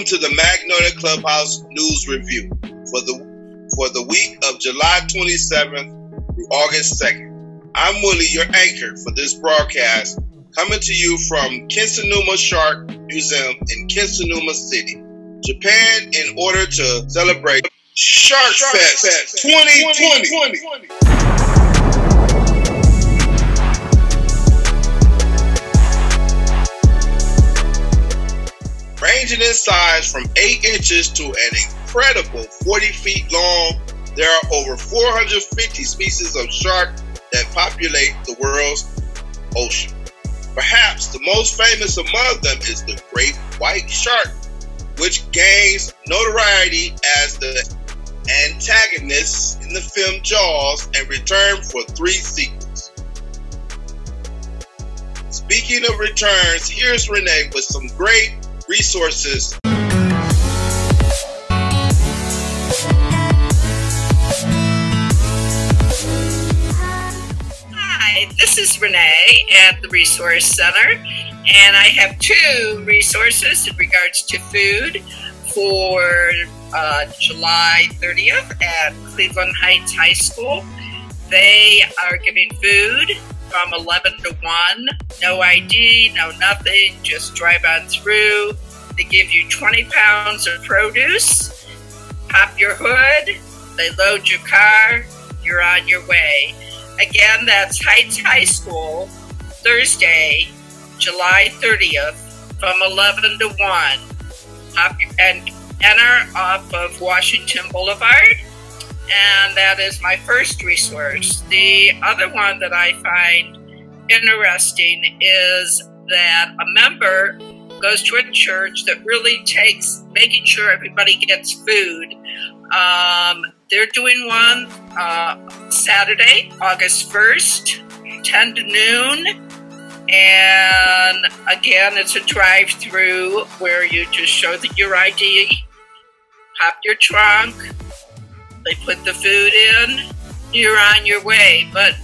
Welcome to the Magnolia Clubhouse News Review for the week of July 27th through August 2nd. I'm Willie, your anchor for this broadcast, coming to you from Kinsanuma Shark Museum in Kinsanuma City, Japan, in order to celebrate Shark Fest 2020. Ranging in size from 8 inches to an incredible 40 feet long, there are over 450 species of shark that populate the world's ocean. Perhaps the most famous among them is the great white shark, which gains notoriety as the antagonist in the film Jaws and returned for 3 sequels. Speaking of returns, here's Renee with some great resources. Hi, this is Renee at the Resource Center, and I have 2 resources in regards to food for July 30th at Cleveland Heights High School. They are giving food from 11 to 1, no ID, no nothing, just drive on through. They give you 20 pounds of produce, pop your hood, they load your car, you're on your way. Again, that's Heights High School, Thursday, July 30th, from 11 to 1. And enter off of Washington Boulevard. And that is my first resource. The other one that I find interesting is that a member goes to a church that really takes making sure everybody gets food. They're doing one Saturday, August 1st, 10 to noon. And again, it's a drive-through where you just show your ID, pop your trunk, they put the food in, you're on your way. But,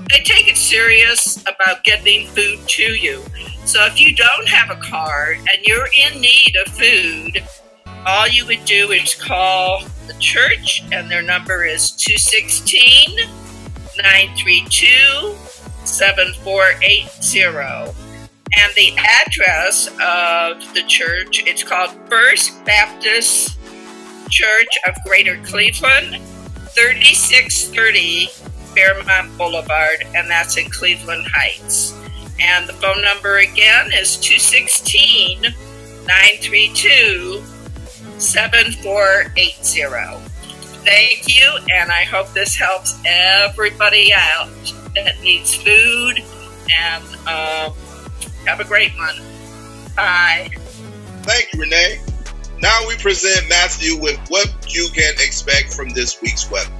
they take it serious about getting food to you. So if you don't have a car and you're in need of food, all you would do is call the church, and their number is 216-932-7480. And the address of the church, it's called First Baptist Church of Greater Cleveland, 3630 Fairmont Boulevard, and that's in Cleveland Heights. And the phone number again is 216-932-7480. Thank you, and I hope this helps everybody out that needs food, and have a great one. Bye. Thank you, Renee. Now we present Matthew with what you can expect from this week's weather.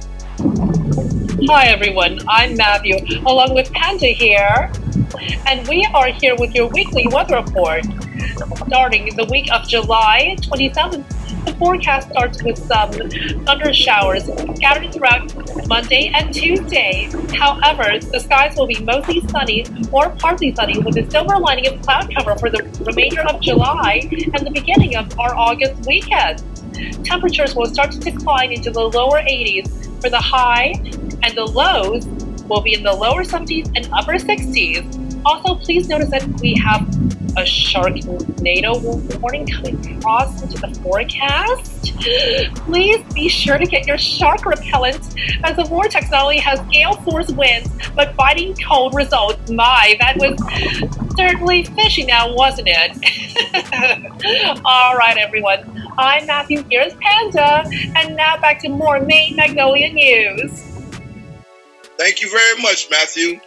Hi everyone, I'm Matthew, along with Panda here, and we are here with your weekly weather report. Starting the week of July 27th, the forecast starts with some thunder showers scattered throughout Monday and Tuesday. However, the skies will be mostly sunny or partly sunny with a silver lining of cloud cover for the remainder of July and the beginning of our August weekend. Temperatures will start to decline into the lower 80s for the high, and the lows will be in the lower 70s and upper 60s. Also, please notice that we have a sharknado warning coming across into the forecast. Please be sure to get your shark repellent, as the vortex not only has gale-force winds, but biting cold results. My, that was certainly fishy now, wasn't it? All right, everyone. I'm Matthew, here's Panda, and now back to more Maine Magnolia news. Thank you very much, Matthew.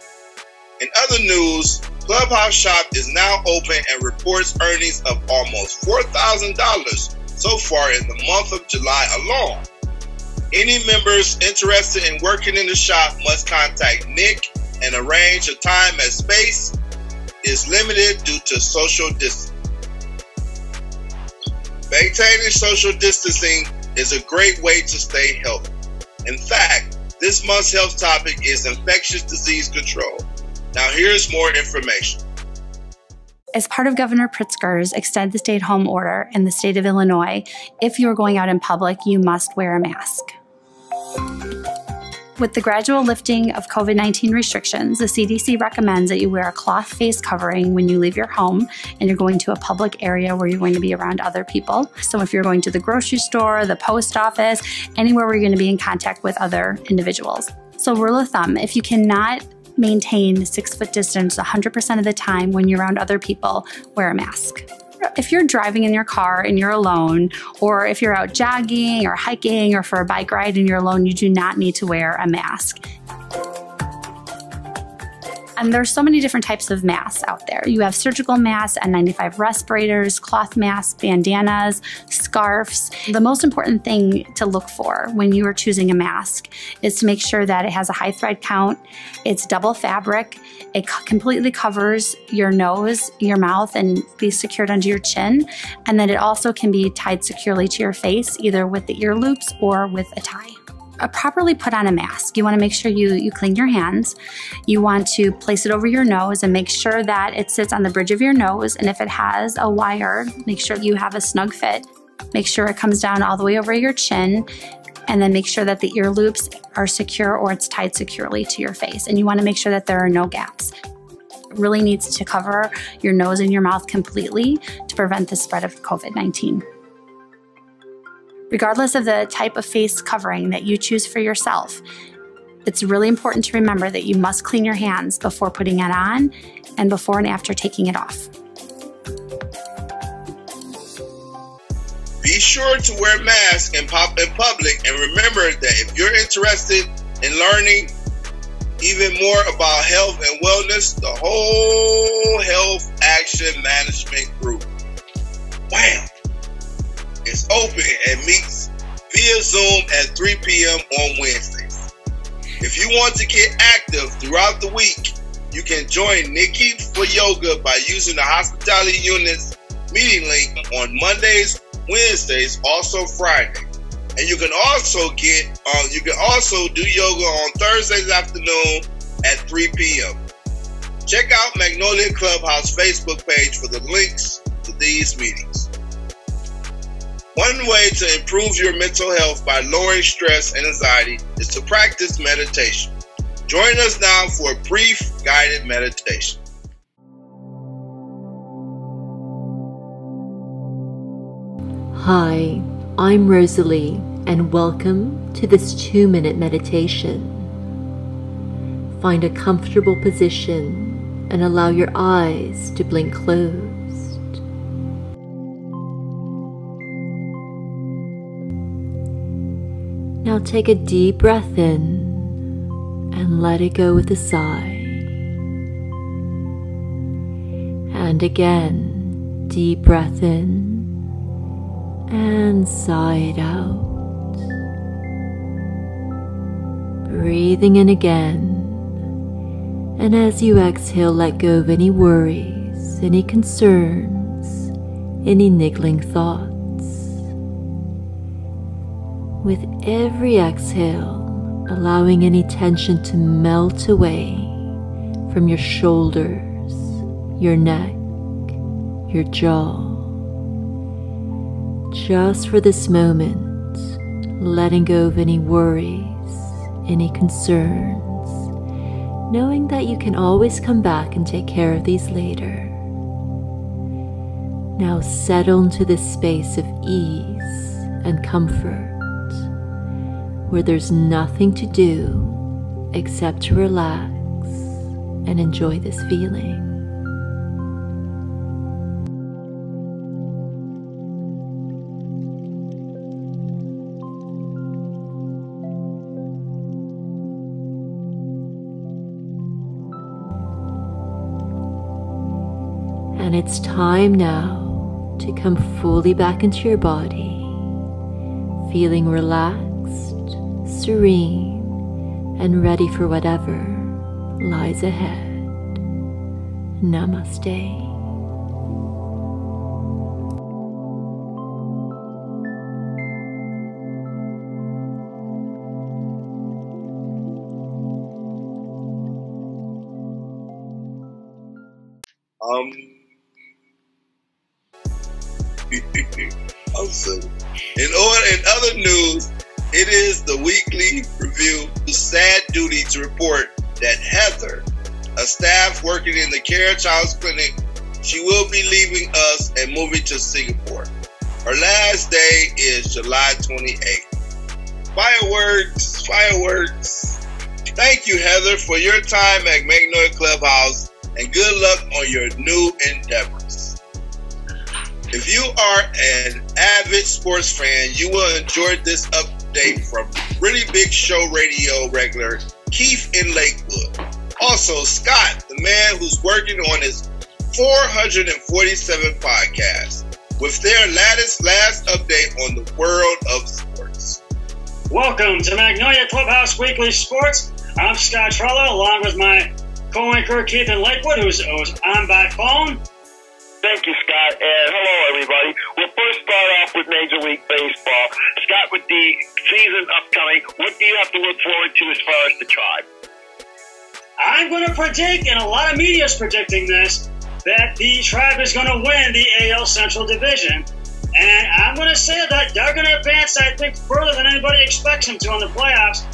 In other news, Clubhouse Shop is now open and reports earnings of almost $4,000 so far in the month of July alone. Any members interested in working in the shop must contact Nick, and arrange a time and space is limited due to social distancing. Maintaining social distancing is a great way to stay healthy. In fact, this month's health topic is infectious disease control. Now here's more information. As part of Governor Pritzker's extend the stay-at-home order in the state of Illinois, if you're going out in public, you must wear a mask. With the gradual lifting of COVID-19 restrictions, the CDC recommends that you wear a cloth face covering when you leave your home and you're going to a public area where you're going to be around other people. So if you're going to the grocery store, the post office, anywhere where you're going to be in contact with other individuals. So rule of thumb, if you cannot maintain 6-foot distance 100% of the time when you're around other people, wear a mask. If you're driving in your car and you're alone, or if you're out jogging or hiking or for a bike ride and you're alone, you do not need to wear a mask. And there's so many different types of masks out there. You have surgical masks, N95 respirators, cloth masks, bandanas, scarves. The most important thing to look for when you are choosing a mask is to make sure that it has a high thread count, it's double fabric, it completely covers your nose, your mouth, and be secured under your chin. And then it also can be tied securely to your face, either with the ear loops or with a tie. Properly put on a mask, you want to make sure you clean your hands. You want to place it over your nose and make sure that it sits on the bridge of your nose. And if it has a wire, make sure you have a snug fit. Make sure it comes down all the way over your chin. And then make sure that the ear loops are secure or it's tied securely to your face. And you want to make sure that there are no gaps. It really needs to cover your nose and your mouth completely to prevent the spread of COVID-19. Regardless of the type of face covering that you choose for yourself, it's really important to remember that you must clean your hands before putting it on and before and after taking it off. Be sure to wear masks in public, and remember that if you're interested in learning even more about health and wellness, the whole Health Action Management Group, wham, is open and meets via Zoom at 3 p.m. on Wednesdays. If you want to get active throughout the week, you can join Nikki for yoga by using the hospitality unit's meeting link on Mondays, Wednesdays, also Friday. And you can also do yoga on Thursdays afternoon at 3 p.m. Check out Magnolia Clubhouse Facebook page for the links to these meetings. One way to improve your mental health by lowering stress and anxiety is to practice meditation. Join us now for a brief guided meditation. Hi, I'm Rosalie, and welcome to this 2-minute meditation. Find a comfortable position and allow your eyes to blink closed. Now take a deep breath in and let it go with a sigh. And again, deep breath in and sigh it out. Breathing in again. And as you exhale, let go of any worries, any concerns, any niggling thoughts. With every exhale, allowing any tension to melt away from your shoulders, your neck, your jaw. Just for this moment, letting go of any worries, any concerns, knowing that you can always come back and take care of these later. Now settle into this space of ease and comfort, where there's nothing to do except to relax and enjoy this feeling. And it's time now to come fully back into your body, feeling relaxed, serene, and ready for whatever lies ahead. Namaste. Awesome. In other news, it is the weekly review. Sad duty to report that Heather, a staff working in the Care Child's Clinic, she will be leaving us and moving to Singapore. Her last day is July 28th. Fireworks, fireworks. Thank you, Heather, for your time at Magnolia Clubhouse, and good luck on your new endeavors. If you are an avid sports fan, you will enjoy this update from Really Big Show Radio regular Keith in Lakewood. Also, Scott, the man who's working on his 447 podcast, with their last update on the world of sports. Welcome to Magnolia Clubhouse Weekly Sports. I'm Scott Trello, along with my co-anchor Keith in Lakewood, who's on by phone. Thank you, Scott, and hello, everybody. We'll first start off with Major League Baseball. Scott, with the season upcoming, what do you have to look forward to as far as the Tribe? I'm going to predict, and a lot of media is predicting this, that the Tribe is going to win the AL Central Division. And I'm going to say that they're going to advance, I think, further than anybody expects them to in the playoffs.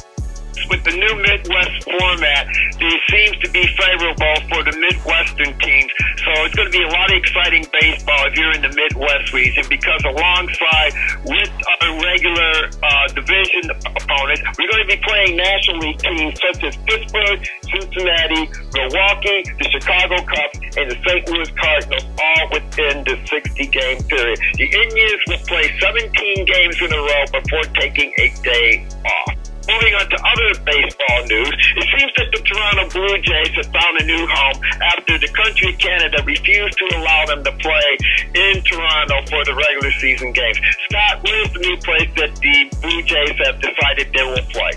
With the new Midwest format, it seems to be favorable for the Midwestern teams. So it's going to be a lot of exciting baseball if you're in the Midwest region, because alongside with other regular division opponents, we're going to be playing National League teams such as Pittsburgh, Cincinnati, Milwaukee, the Chicago Cubs, and the St. Louis Cardinals, all within the 60-game period. The Indians will play 17 games in a row before taking a day off. Moving on to other baseball news, it seems that the Toronto Blue Jays have found a new home after the country Canada refused to allow them to play in Toronto for the regular season games. Scott, where's the new place that the Blue Jays have decided they will play?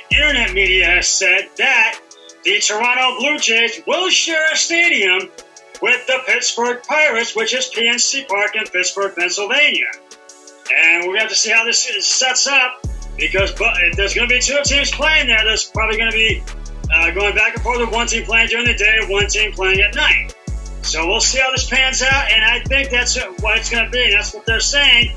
Internet media has said that the Toronto Blue Jays will share a stadium with the Pittsburgh Pirates, which is PNC Park in Pittsburgh, Pennsylvania. And we're going to have to see how this sets up. Because if there's going to be two teams playing there, there's probably going to be going back and forth with one team playing during the day and one team playing at night. So we'll see how this pans out, and I think that's what it's going to be. That's what they're saying.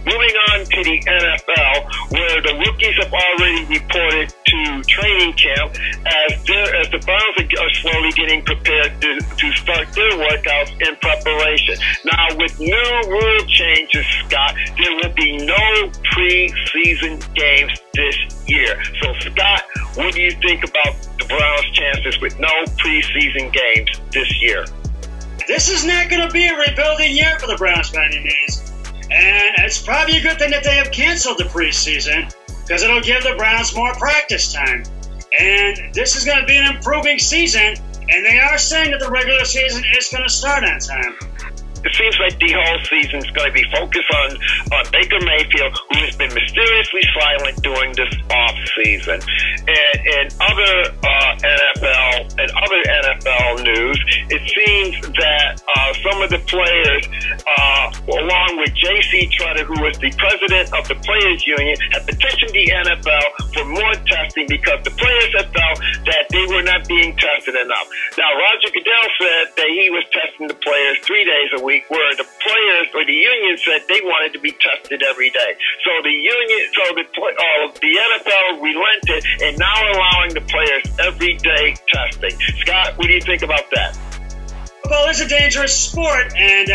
Moving on to the NFL, where the rookies have already reported to training camp as the Browns are slowly getting prepared to start their workouts in preparation. Now, with new rule changes, Scott, there will be no preseason games this year. So, Scott, what do you think about the Browns' chances with no preseason games this year? This is not going to be a rebuilding year for the Browns by any means. And it's probably a good thing that they have canceled the preseason, because it'll give the Browns more practice time. And this is going to be an improving season, and they are saying that the regular season is going to start on time. It seems like the whole season is going to be focused on Baker Mayfield, who has been mysteriously silent during this off season. And other NFL news, it seems that some of the players, along with J.C. Tretter, who was the president of the Players Union, have petitioned the NFL for more testing because the players have felt that they were not being tested enough. Now, Roger Goodell said that he was testing the players 3 days a week, where the players or the union said they wanted to be tested every day. So the NFL relented and now allowing the players everyday testing. Scott, what do you think about that? Well, it's a dangerous sport, and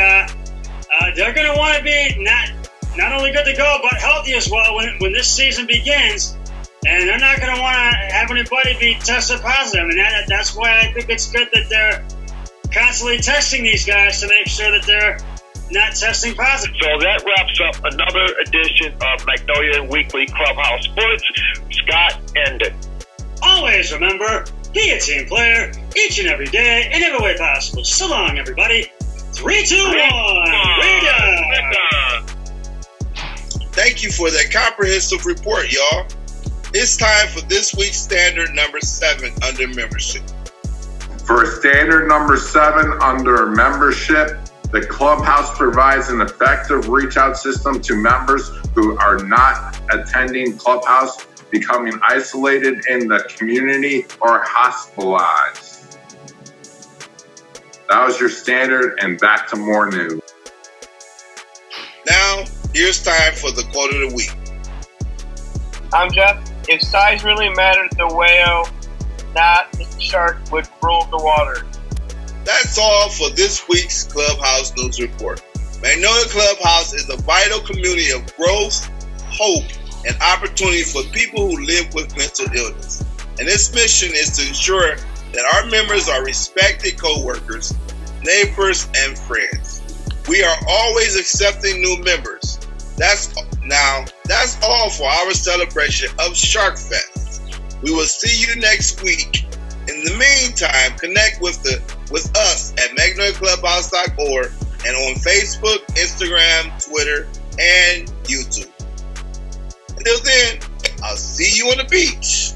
they're going to want to be not only good to go, but healthy as well when this season begins. And they're not going to want to have anybody be tested positive, and that's why I think it's good that they're constantly testing these guys to make sure that they're not testing positive. So that wraps up another edition of Magnolia Weekly Clubhouse Sports. Scott, end it. Always remember, be a team player each and every day in every way possible. So long, everybody. 3, 2, 1. We're done. Thank you for that comprehensive report, y'all. It's time for this week's standard number 7 under membership. For standard number 7 under membership, the Clubhouse provides an effective reach-out system to members who are not attending Clubhouse, becoming isolated in the community, or hospitalized. That was your standard, and back to more news. here's time for the quote of the week. I'm Jeff. If size really mattered, the whale, not the shark, would rule the water. That's all for this week's Clubhouse News Report. Magnolia Clubhouse is a vital community of growth, hope, and opportunity for people who live with mental illness. And its mission is to ensure that our members are respected co-workers, neighbors, and friends. We are always accepting new members. That's all for our celebration of Shark Fest. We will see you next week. In the meantime, connect with us at magnoliaclubhouse.org and on Facebook, Instagram, Twitter, and YouTube. Until then, I'll see you on the beach.